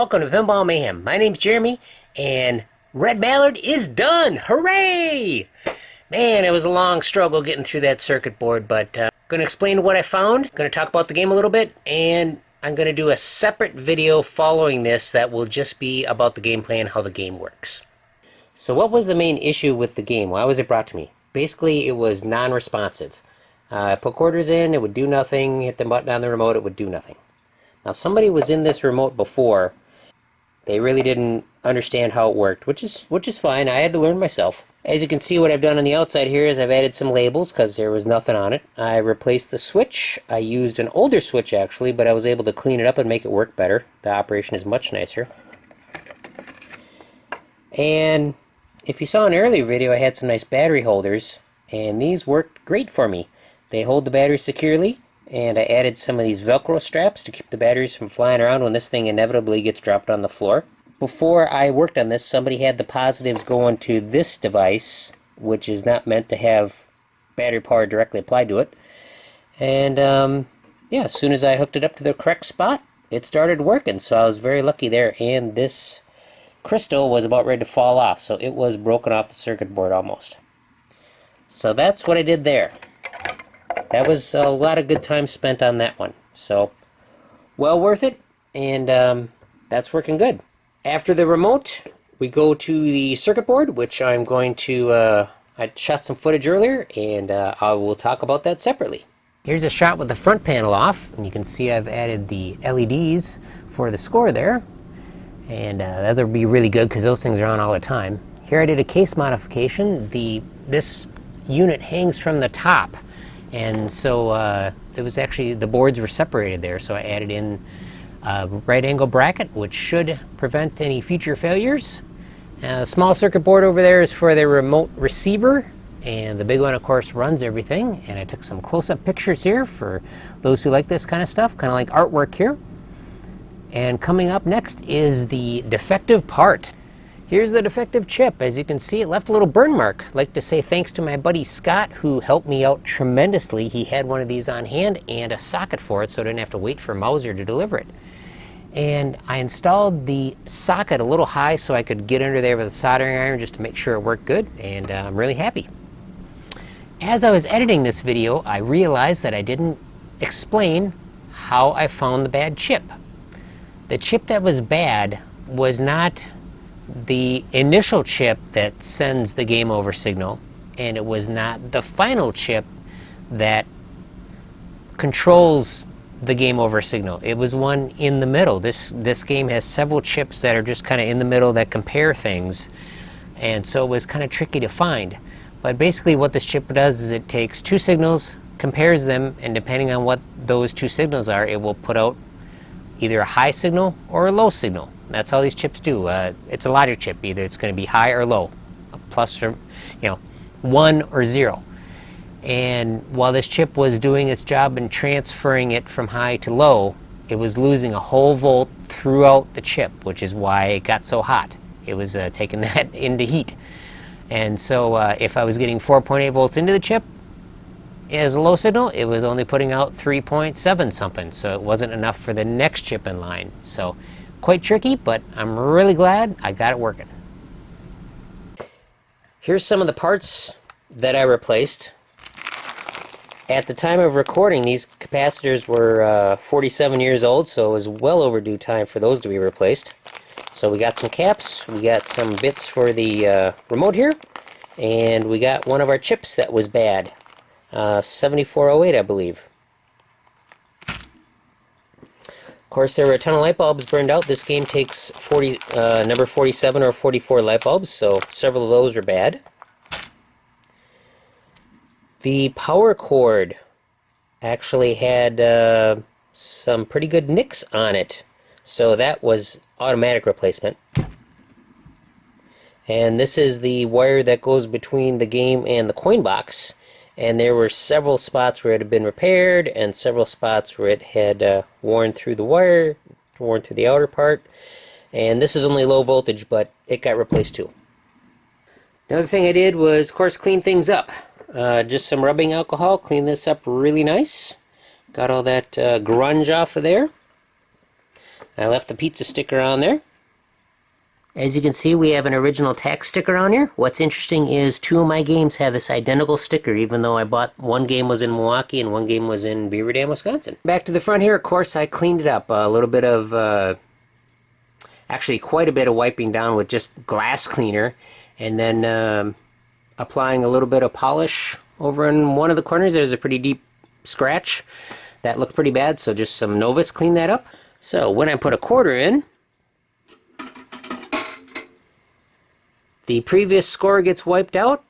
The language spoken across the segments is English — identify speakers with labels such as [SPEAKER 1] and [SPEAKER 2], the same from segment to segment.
[SPEAKER 1] Welcome to Pinball Mayhem. My name's Jeremy, and Red Mallard is done! Hooray! Man, it was a long struggle getting through that circuit board, but I'm going to explain what I found, going to talk about the game a little bit, and I'm going to do a separate video following this that will just be about the gameplay and how the game works. So what was the main issue with the game? Why was it brought to me? Basically, it was non-responsive. I put quarters in, it would do nothing. Hit the button on the remote, it would do nothing. Now, if somebody was in this remote before, they really didn't understand how it worked, which is fine. I had to learn myself. As you can see, what I've done on the outside here is I've added some labels because there was nothing on it. I replaced the switch. I used an older switch actually, but I was able to clean it up and make it work better. The operation is much nicer. And if you saw an earlier video, I had some nice battery holders, and these worked great for me. They hold the battery securely, and I added some of these Velcro straps to keep the batteries from flying around when this thing inevitably gets dropped on the floor. Before I worked on this, somebody had the positives going to this device, which is not meant to have battery power directly applied to it. And yeah, as soon as I hooked it up to the correct spot, it started working, so I was very lucky there. And this crystal was about ready to fall off, so it was broken off the circuit board almost. So that's what I did there. That was a lot of good time spent on that one. So, well worth it, and that's working good. After the remote, we go to the circuit board, which I'm going to, I shot some footage earlier, and I will talk about that separately. Here's a shot with the front panel off, and you can see I've added the LEDs for the score there. And that'll be really good because those things are on all the time. Here I did a case modification. This unit hangs from the top. And so it was actually, the boards were separated there, so I added in a right angle bracket, which should prevent any future failures. A small circuit board over there is for the remote receiver, and the big one, of course, runs everything. And I took some close-up pictures here for those who like this kind of stuff, kind of like artwork here. And coming up next is the defective part. Here's the defective chip. As you can see, it left a little burn mark. I'd like to say thanks to my buddy Scott, who helped me out tremendously. He had one of these on hand and a socket for it, so I didn't have to wait for Mauser to deliver it. And I installed the socket a little high so I could get under there with a soldering iron just to make sure it worked good, and I'm really happy. As I was editing this video, I realized that I didn't explain how I found the bad chip. The chip that was bad was not the initial chip that sends the game over signal, and it was not the final chip that controls the game over signal. It was one in the middle. This game has several chips that are just kind of in the middle that compare things, and so it was kind of tricky to find. But basically what this chip does is it takes two signals, compares them, and depending on what those two signals are, it will put out either a high signal or a low signal. That's all these chips do. It's a logic chip. Either it's going to be high or low, a plus or 1 or 0. And while this chip was doing its job and transferring it from high to low, it was losing a whole volt throughout the chip, which is why it got so hot. It was taking that into heat. And so if I was getting 4.8 volts into the chip as a low signal, it was only putting out 3.7 something, so it wasn't enough for the next chip in line. So quite tricky, but I'm really glad I got it working. Here's some of the parts that I replaced. At the time of recording, these capacitors were 47 years old, so it was well overdue time for those to be replaced. So we got some caps, we got some bits for the remote here, and we got one of our chips that was bad. 7408, I believe. Of course, there were a ton of light bulbs burned out. This game takes number 47 or 44 light bulbs, so several of those are bad. The power cord actually had some pretty good nicks on it, so that was automatic replacement. And this is the wire that goes between the game and the coin box. And there were several spots where it had been repaired, and several spots where it had worn through the wire, worn through the outer part. And this is only low voltage, but it got replaced too. Another thing I did was, of course, clean things up. Just some rubbing alcohol, clean this up really nice. Got all that grunge off of there. I left the pizza sticker on there. As you can see, we have an original tax sticker on here. What's interesting is 2 of my games have this identical sticker, even though I bought one game was in Milwaukee and one game was in Beaver Dam, Wisconsin. Back to the front here, of course, I cleaned it up. A little bit of, actually quite a bit of wiping down with just glass cleaner, and then applying a little bit of polish over in one of the corners. There's a pretty deep scratch. That looked pretty bad, so just some Novus cleaned that up. So when I put a quarter in, the previous score gets wiped out,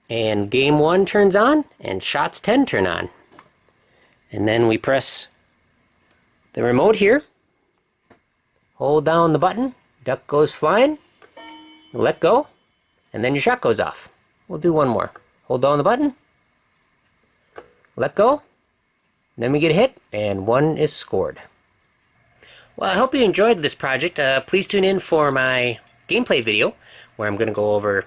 [SPEAKER 1] and game 1 turns on, and shots 10 turn on. And then we press the remote here, hold down the button, duck goes flying, let go, and then your shot goes off. We'll do one more. Hold down the button, let go, then we get hit, and 1 is scored. Well, I hope you enjoyed this project. Please tune in for my gameplay video, where I'm going to go over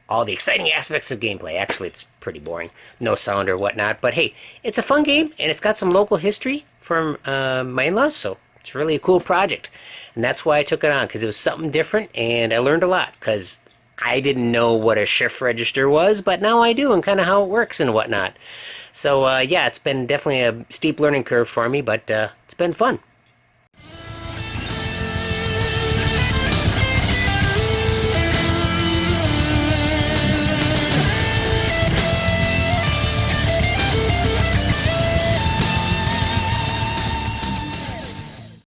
[SPEAKER 1] all the exciting aspects of gameplay. Actually, it's pretty boring. No sound or whatnot. But hey, it's a fun game, and it's got some local history from my in-laws, so it's really a cool project. And that's why I took it on, because it was something different, and I learned a lot, because I didn't know what a shift register was, but now I do, and kind of how it works and whatnot. So yeah, it's been definitely a steep learning curve for me, but it's been fun.